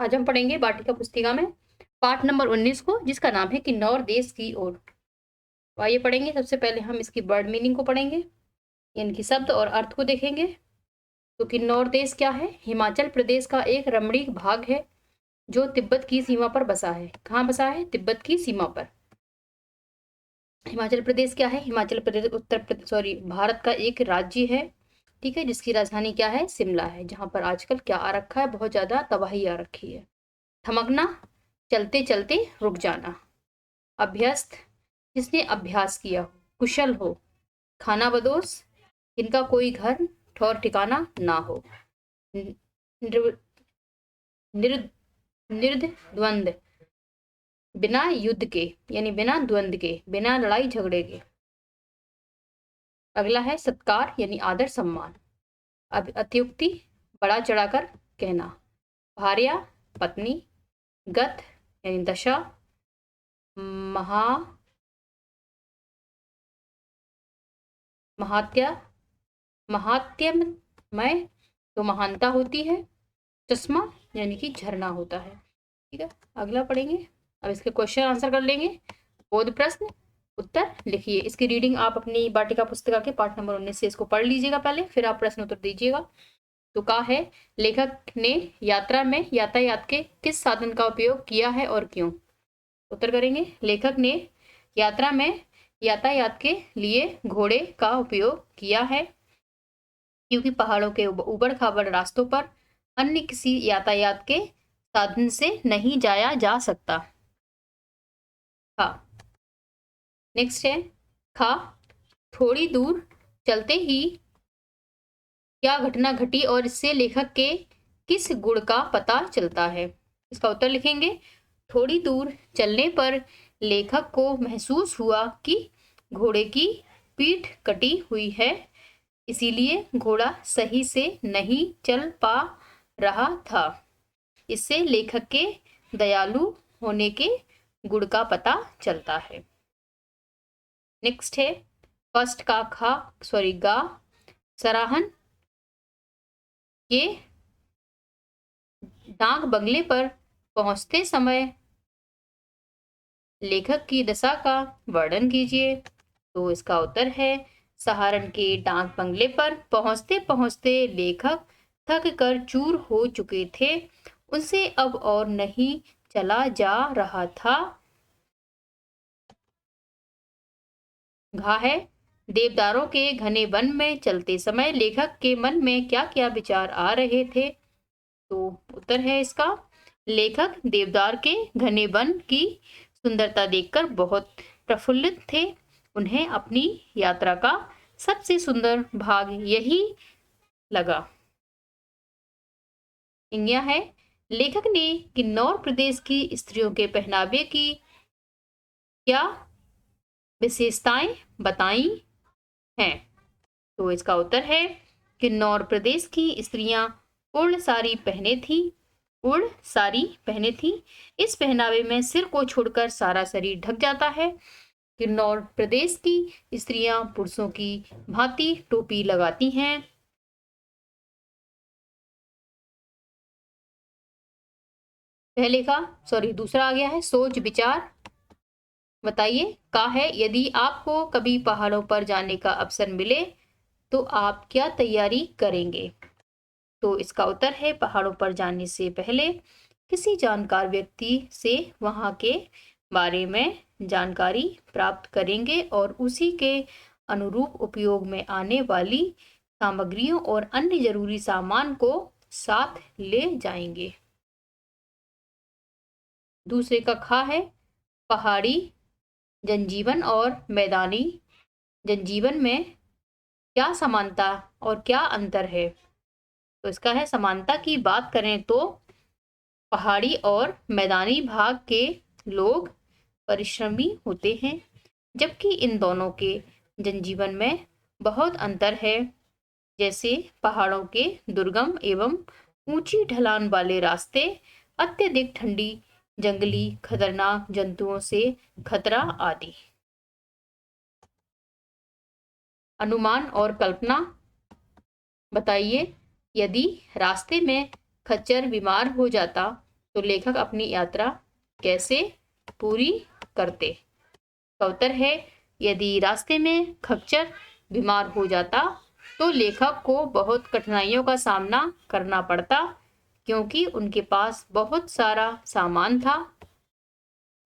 आज हम पढ़ेंगे वाटिका पुस्तिका में पाठ नंबर 19 को, जिसका नाम है किन्नौर देश की ओर। तो आइए पढ़ेंगे। सबसे पहले हम इसकी वर्ड मीनिंग को पढ़ेंगे, इनकी शब्द और अर्थ को देखेंगे। तो किन्नौर देश क्या है? हिमाचल प्रदेश का एक रमणीक भाग है जो तिब्बत की सीमा पर बसा है। कहाँ बसा है? तिब्बत की सीमा पर। हिमाचल प्रदेश क्या है? हिमाचल प्रदेश भारत का एक राज्य है, ठीक है, जिसकी राजधानी क्या है? शिमला है। जहां पर आजकल क्या आ रखा है? बहुत ज्यादा तबाही आ रखी है। थमकना, चलते चलते रुक जाना। अभ्यस्त, जिसने अभ्यास किया हो, कुशल हो। खानाबदोश, जिनका कोई घर ठौर ठिकाना ना हो। निर्- निर्- निर्द्वंद, बिना युद्ध के, यानी बिना द्वंद के, बिना लड़ाई झगड़े के। अगला है सत्कार, यानी आदर सम्मान। अब अत्युक्ति, बड़ा चढ़ाकर कहना। भार्या, पत्नी। गत, यानी दशा। महा महात्या महात्म्यमय, तो महानता होती है। चश्मा, यानी कि झरना होता है। ठीक है, अगला पढ़ेंगे। अब इसके क्वेश्चन आंसर कर लेंगे। बोध प्रश्न उत्तर लिखिए। इसकी रीडिंग आप अपनी वाटिका पुस्तिका के पाठ नंबर 19 से इसको पढ़ लीजिएगा पहले, फिर आप प्रश्न उत्तर दीजिएगा। तो कहा है, लेखक ने यात्रा में यातायात के किस साधन का उपयोग किया है और क्यों? उत्तर करेंगे। लेखक ने यात्रा में यातायात के लिए घोड़े का उपयोग किया है, क्योंकि पहाड़ों के ऊबड़ खाबड़ रास्तों पर अन्य किसी यातायात के साधन से नहीं जाया जा सकता। हाँ, नेक्स्ट है खा, थोड़ी दूर चलते ही क्या घटना घटी और इससे लेखक के किस गुण का पता चलता है? इसका उत्तर लिखेंगे। थोड़ी दूर चलने पर लेखक को महसूस हुआ कि घोड़े की पीठ कटी हुई है, इसीलिए घोड़ा सही से नहीं चल पा रहा था। इससे लेखक के दयालु होने के गुण का पता चलता है। नेक्स्ट है फर्स्ट का गा, सराहन के डाक बंगले पर पहुंचते समय लेखक की दशा का वर्णन कीजिए। तो इसका उत्तर है, सहारन के डाक बंगले पर पहुंचते पहुंचते लेखक थक कर चूर हो चुके थे। उनसे अब और नहीं चला जा रहा था। घा है, देवदारों के घने वन में चलते समय लेखक के मन में क्या क्या विचार आ रहे थे? तो उत्तर है इसका, लेखक देवदार के घने वन की सुंदरता देखकर बहुत प्रफुल्लित थे। उन्हें अपनी यात्रा का सबसे सुंदर भाग यही लगा। इंगिया है, लेखक ने किन्नौर प्रदेश की स्त्रियों के पहनावे की क्या विशेषताएं बताई हैं? तो इसका उत्तर है, किन्नौर प्रदेश की स्त्रियां उड़ साड़ी पहने थी। उड़ साड़ी पहने थी। इस पहनावे में सिर को छोड़कर सारा शरीर ढक जाता है। किन्नौर प्रदेश की स्त्रियां पुरुषों की भांति टोपी लगाती हैं। दूसरा आ गया है सोच विचार बताइए। का है, यदि आपको कभी पहाड़ों पर जाने का अवसर मिले तो आप क्या तैयारी करेंगे? तो इसका उत्तर है, पहाड़ों पर जाने से पहले किसी जानकार व्यक्ति से वहां के बारे में जानकारी प्राप्त करेंगे और उसी के अनुरूप उपयोग में आने वाली सामग्रियों और अन्य जरूरी सामान को साथ ले जाएंगे। दूसरे का खा है, पहाड़ी जनजीवन और मैदानी जनजीवन में क्या समानता और क्या अंतर है? तो इसका है, समानता की बात करें तो पहाड़ी और मैदानी भाग के लोग परिश्रमी होते हैं, जबकि इन दोनों के जनजीवन में बहुत अंतर है। जैसे पहाड़ों के दुर्गम एवं ऊंची ढलान वाले रास्ते, अत्यधिक ठंडी, जंगली खतरनाक जंतुओं से खतरा आदि। अनुमान और कल्पना बताइए। यदि रास्ते में खच्चर बीमार हो जाता तो लेखक अपनी यात्रा कैसे पूरी करते? का उत्तर है, यदि रास्ते में खच्चर बीमार हो जाता तो लेखक को बहुत कठिनाइयों का सामना करना पड़ता, क्योंकि उनके पास बहुत सारा सामान था।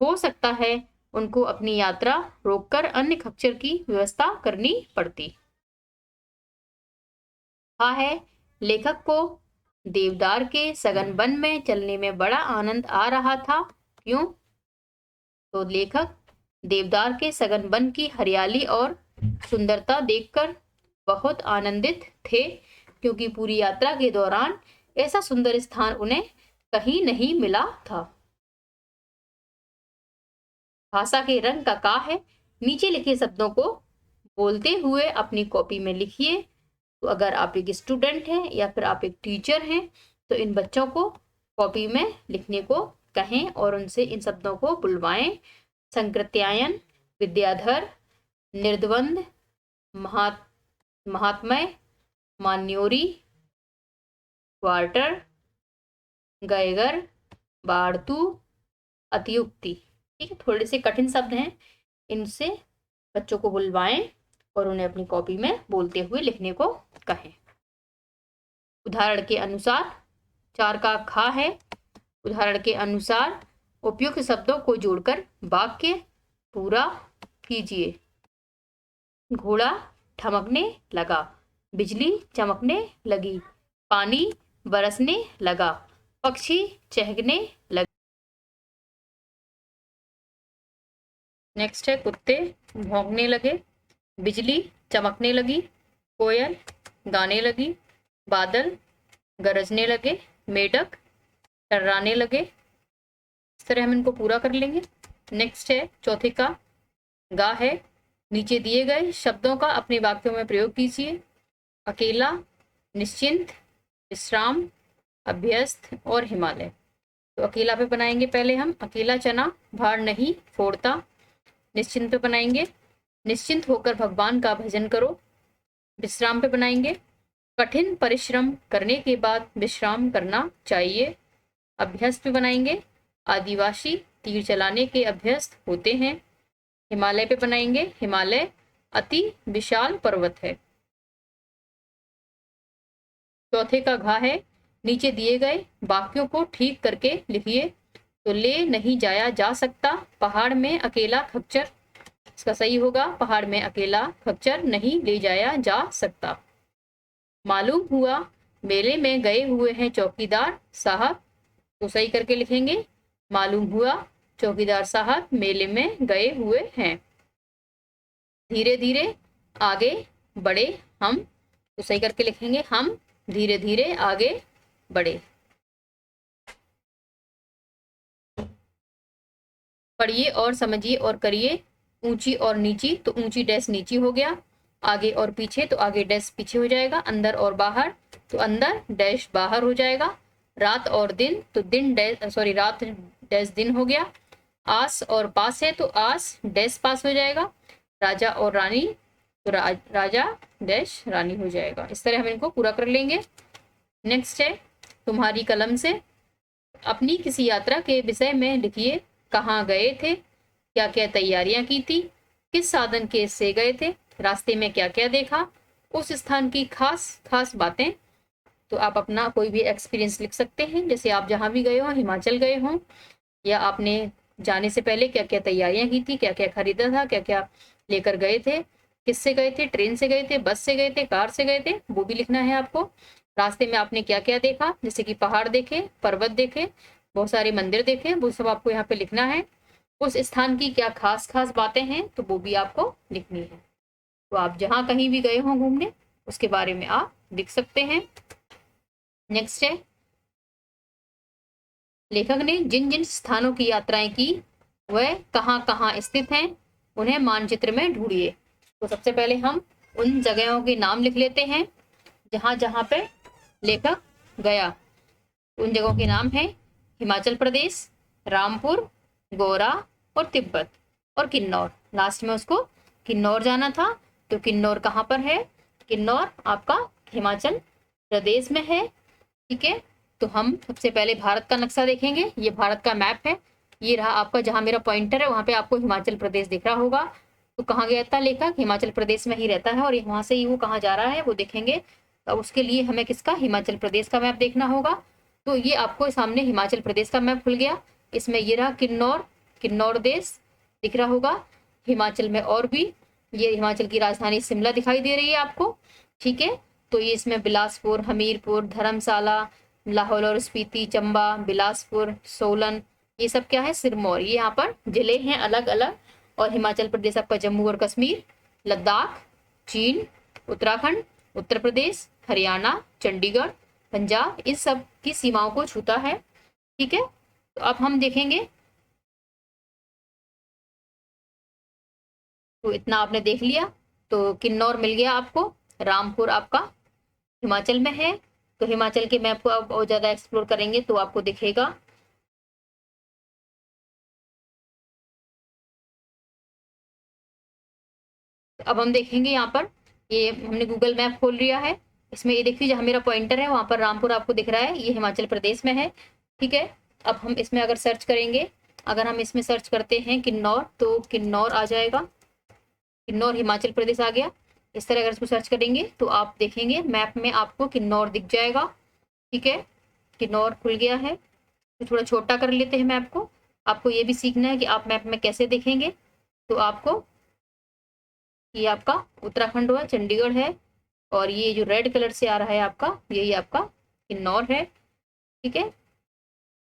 हो सकता है उनको अपनी यात्रा रोककर अन्य खच्चर की व्यवस्था करनी पड़ती। हाँ है, लेखक को देवदार के सघन वन में चलने में बड़ा आनंद आ रहा था। क्यों? तो लेखक देवदार के सघन वन की हरियाली और सुंदरता देखकर बहुत आनंदित थे, क्योंकि पूरी यात्रा के दौरान ऐसा सुंदर स्थान उन्हें कहीं नहीं मिला था। भाषा के रंग का है, नीचे लिखे शब्दों को बोलते हुए अपनी कॉपी में लिखिए। तो अगर आप एक स्टूडेंट हैं या फिर आप एक टीचर हैं तो इन बच्चों को कॉपी में लिखने को कहें और उनसे इन शब्दों को बुलवाएं। संकृत्यायन, विद्याधर, निर्द्वंद, महात्मय, मान्योरी, क्वार्टर, गैगर, बारतू, अतियुक्ति। ठीक है, थोड़े से कठिन शब्द हैं, इनसे बच्चों को बुलवाएं और उन्हें अपनी कॉपी में बोलते हुए लिखने को कहें। उदाहरण के अनुसार 4 का खा है। उदाहरण के अनुसार उपयुक्त शब्दों को जोड़कर वाक्य पूरा कीजिए। घोड़ा ठमकने लगा, बिजली चमकने लगी, पानी बरसने लगा, पक्षी चहकने लगे। नेक्स्ट है, कुत्ते भौंकने लगे, बिजली चमकने लगी, कोयल गाने लगी, बादल गरजने लगे, मेढक टर्राने लगे। इस तरह हम इनको पूरा कर लेंगे। नेक्स्ट है, चौथे का गा है। नीचे दिए गए शब्दों का अपने वाक्यों में प्रयोग कीजिए। अकेला, निश्चिंत, विश्राम, अभ्यस्त और हिमालय। तो अकेला पे बनाएंगे पहले हम, अकेला चना भार नहीं फोड़ता। निश्चिंत पे बनाएंगे, निश्चिंत होकर भगवान का भजन करो। विश्राम पे बनाएंगे, कठिन परिश्रम करने के बाद विश्राम करना चाहिए। अभ्यस्त पे बनाएंगे, आदिवासी तीर चलाने के अभ्यस्त होते हैं। हिमालय पे बनाएंगे, हिमालय अति विशाल पर्वत है। चौथे का घा है। नीचे दिए गए वाक्यों को ठीक करके लिखिए। तो ले नहीं जाया जा सकता, पहाड़ में अकेला खच्चर। इसका सही होगा, पहाड़ में अकेला खच्चर नहीं ले जाया जा सकता। मालूम हुआ मेले में गए हुए हैं चौकीदार साहब। तो सही करके लिखेंगे, मालूम हुआ चौकीदार साहब मेले में गए हुए हैं। धीरे धीरे आगे बढ़े हम। तो सही करके लिखेंगे, हम धीरे धीरे आगे बढ़े। पढ़िए और समझिए और करिए। ऊंची और नीची, तो ऊंची डैश नीची हो गया। आगे और पीछे, तो आगे डैश पीछे हो जाएगा। अंदर और बाहर, तो अंदर डैश बाहर हो जाएगा। रात और दिन, तो दिन डैश सॉरी रात डैश दिन हो गया। आस और पास है, तो आस डैश पास हो जाएगा। राजा और रानी, तो राजा डैश रानी हो जाएगा। इस तरह हम इनको पूरा कर लेंगे। नेक्स्ट है, तुम्हारी कलम से अपनी किसी यात्रा के विषय में लिखिए। कहाँ गए थे, क्या क्या तैयारियां की थी, किस साधन के से गए थे, रास्ते में क्या क्या देखा, उस स्थान की खास खास बातें। तो आप अपना कोई भी एक्सपीरियंस लिख सकते हैं, जैसे आप जहाँ भी गए हो, हिमाचल गए हो, या आपने जाने से पहले क्या क्या तैयारियां की थी, क्या क्या खरीदा था, क्या क्या लेकर गए थे, किससे गए थे, ट्रेन से गए थे, बस से गए थे, कार से गए थे, वो भी लिखना है आपको। रास्ते में आपने क्या क्या देखा, जैसे कि पहाड़ देखे, पर्वत देखे, बहुत सारे मंदिर देखे, वो सब आपको यहाँ पे लिखना है। उस स्थान की क्या खास खास बातें हैं, तो वो भी आपको लिखनी है। तो आप जहाँ कहीं भी गए हो घूमने, उसके बारे में आप लिख सकते हैं। नेक्स्ट है, लेखक ने जिन जिन स्थानों की यात्राएं की वह कहाँ कहाँ स्थित हैं, उन्हें मानचित्र में ढूंढिए। तो सबसे पहले हम उन जगहों के नाम लिख लेते हैं जहाँ जहाँ पे लेखक गया। उन जगहों के नाम है हिमाचल प्रदेश, रामपुर, गोरा और तिब्बत और किन्नौर। लास्ट में उसको किन्नौर जाना था, तो किन्नौर कहाँ पर है? किन्नौर आपका हिमाचल प्रदेश में है। ठीक है, तो हम सबसे पहले भारत का नक्शा देखेंगे। ये भारत का मैप है, ये रहा आपका, जहाँ मेरा पॉइंटर है वहाँ पे आपको हिमाचल प्रदेश दिख रहा होगा। तो कहाँ गया था लेखक, हिमाचल प्रदेश में ही रहता है, और वहाँ से ही वो कहाँ जा रहा है वो देखेंगे। तो उसके लिए हमें किसका, हिमाचल प्रदेश का मैप देखना होगा। तो ये आपको सामने हिमाचल प्रदेश का मैप खुल गया। इसमें ये रहा किन्नौर, किन्नौर देश दिख रहा होगा हिमाचल में। और भी ये हिमाचल की राजधानी शिमला दिखाई दे रही है आपको, ठीक है। तो ये इसमें बिलासपुर, हमीरपुर, धर्मशाला, लाहौल और स्पीति, चंबा, बिलासपुर, सोलन, ये सब क्या है, सिरमौर, ये यहाँ पर जिले हैं अलग अलग। और हिमाचल प्रदेश आपका जम्मू और कश्मीर, लद्दाख, चीन, उत्तराखंड, उत्तर प्रदेश, हरियाणा, चंडीगढ़, पंजाब, इस सब की सीमाओं को छूता है, ठीक है। तो अब हम देखेंगे, तो इतना आपने देख लिया। तो किन्नौर मिल गया आपको, रामपुर आपका हिमाचल में है। तो हिमाचल के मैप को आप और ज्यादा एक्सप्लोर करेंगे तो आपको दिखेगा। अब हम देखेंगे यहाँ पर, ये हमने गूगल मैप खोल लिया है, इसमें ये देखिए जहाँ मेरा पॉइंटर है वहां पर रामपुर आपको दिख रहा है, ये हिमाचल प्रदेश में है, ठीक है। अब हम इसमें अगर सर्च करेंगे, अगर हम इसमें सर्च करते हैं किन्नौर, तो किन्नौर आ जाएगा, किन्नौर हिमाचल प्रदेश आ गया। इस तरह अगर इसको सर्च करेंगे तो आप देखेंगे मैप में आपको किन्नौर दिख जाएगा, ठीक है। किन्नौर खुल गया है। तो थोड़ा छोटा कर लेते हैं मैप को। आपको ये भी सीखना है कि आप मैप में कैसे देखेंगे। तो आपको, ये आपका उत्तराखंड है, चंडीगढ़ है, और ये जो रेड कलर से आ रहा है आपका, यही आपका किन्नौर है, ठीक है।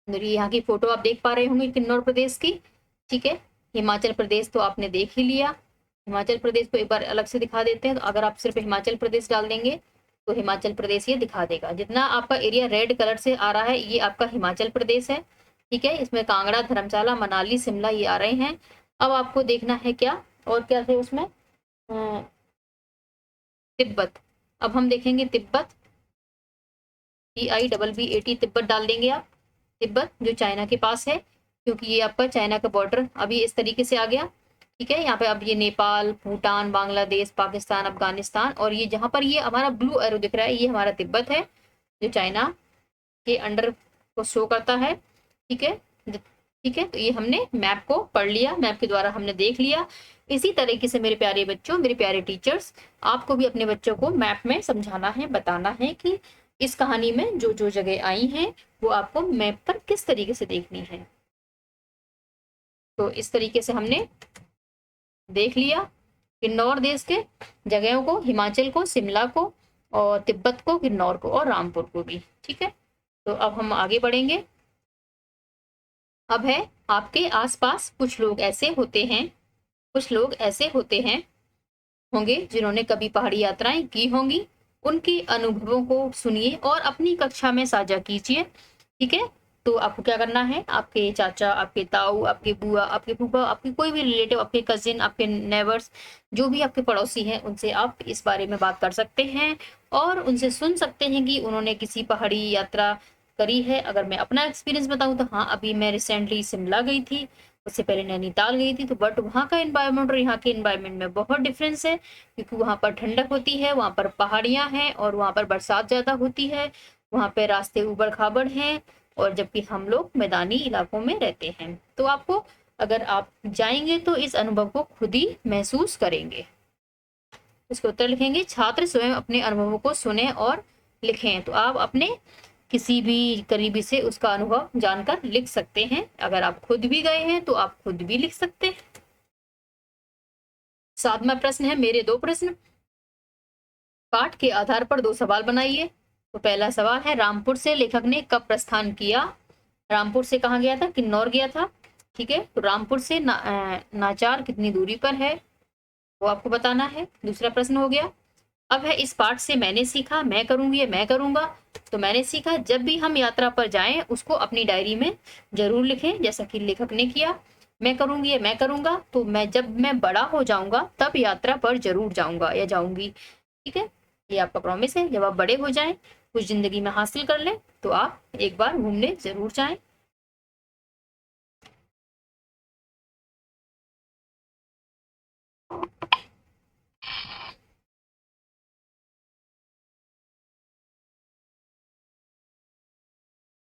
यहाँ की फोटो आप देख पा रहे होंगे किन्नौर प्रदेश की, ठीक है। हिमाचल प्रदेश तो आपने देख ही लिया। हिमाचल प्रदेश को एक बार अलग से दिखा देते हैं। तो अगर आप सिर्फ हिमाचल प्रदेश डाल देंगे तो हिमाचल प्रदेश ये दिखा देगा। जितना आपका एरिया रेड कलर से आ रहा है ये आपका हिमाचल प्रदेश है, ठीक है। इसमें कांगड़ा, धर्मशाला, मनाली, शिमला ये आ रहे हैं। अब आपको देखना है क्या, और क्या थे उसमें, तिब्बत। अब हम देखेंगे तिब्बत, TIBBAT, तिब्बत डाल देंगे आप। तिब्बत जो चाइना के पास है, क्योंकि ये आपका चाइना का बॉर्डर अभी इस तरीके से आ गया, ठीक है। यहाँ पे अब ये नेपाल, भूटान, बांग्लादेश, पाकिस्तान, अफगानिस्तान, और ये जहां पर ये हमारा ब्लू एरो दिख रहा है ये हमारा तिब्बत है, जो चाइना के अंडर को शो करता है, ठीक है, ठीक है। तो ये हमने मैप को पढ़ लिया, मैप के द्वारा हमने देख लिया। इसी तरीके से मेरे प्यारे बच्चों, मेरे प्यारे टीचर्स, आपको भी अपने बच्चों को मैप में समझाना है, बताना है कि इस कहानी में जो जो जगह आई हैं वो आपको मैप पर किस तरीके से देखनी है। तो इस तरीके से हमने देख लिया किन्नौर देश के जगहों को, हिमाचल को, शिमला को, और तिब्बत को, किन्नौर को, और रामपुर को भी, ठीक है। तो अब हम आगे बढ़ेंगे। अब है आपके आसपास कुछ लोग ऐसे होते हैं, कुछ लोग ऐसे होते हैं होंगे जिन्होंने कभी पहाड़ी यात्राएं की होंगी। उनके अनुभवों को सुनिए और अपनी कक्षा में साझा कीजिए, ठीक है। तो आपको क्या करना है, आपके चाचा, आपके ताऊ, आपके बुआ, आपके फूफा, आपके कोई भी रिलेटिव, आपके कजिन, आपके नेबर्स, जो भी आपके पड़ोसी हैं, उनसे आप इस बारे में बात कर सकते हैं और उनसे सुन सकते हैं कि उन्होंने किसी पहाड़ी यात्रा करी है। अगर मैं अपना एक्सपीरियंस बताऊं तो हाँ, अभी मैं रिसेंटली शिमला गई थी, उससे पहले नैनीताल गई थी। तो बट वहाँ का एनवायरनमेंट और यहाँ के एनवायरनमेंट में बहुत डिफरेंस है, क्योंकि वहाँ पर ठंडक होती है, वहाँ पर पहाड़ियाँ हैं, और वहाँ पर बरसात ज़्यादा होती है, वहाँ पे रास्ते ऊबड़ खाबड़ हैं, और जबकि हम लोग मैदानी इलाकों में रहते हैं। तो आपको, अगर आप जाएंगे तो इस अनुभव को खुद ही महसूस करेंगे। इसके उत्तर लिखेंगे, छात्र स्वयं अपने अनुभवों को सुने और लिखें। तो आप अपने किसी भी करीबी से उसका अनुभव जानकर लिख सकते हैं। अगर आप खुद भी गए हैं तो आप खुद भी लिख सकते हैं। 7वां प्रश्न है, मेरे 2 प्रश्न। पाठ के आधार पर 2 सवाल बनाइए। तो पहला सवाल है, रामपुर से लेखक ने कब प्रस्थान किया। रामपुर से कहाँ गया था, किन्नौर गया था, ठीक है। तो रामपुर से नाचार कितनी दूरी पर है वो आपको बताना है। दूसरा प्रश्न हो गया, अब है, इस पाठ से मैंने सीखा, मैं करूंगी, मैं करूंगा। तो मैंने सीखा, जब भी हम यात्रा पर जाएं उसको अपनी डायरी में जरूर लिखें, जैसा कि लेखक ने किया। मैं करूंगी, मैं करूंगा, तो जब मैं बड़ा हो जाऊंगा तब यात्रा पर जरूर जाऊंगा या जाऊंगी, ठीक है। ये आपका प्रॉमिस है। जब आप बड़े हो जाएं, कुछ जिंदगी में हासिल कर लें, तो आप एक बार घूमने जरूर जाएं।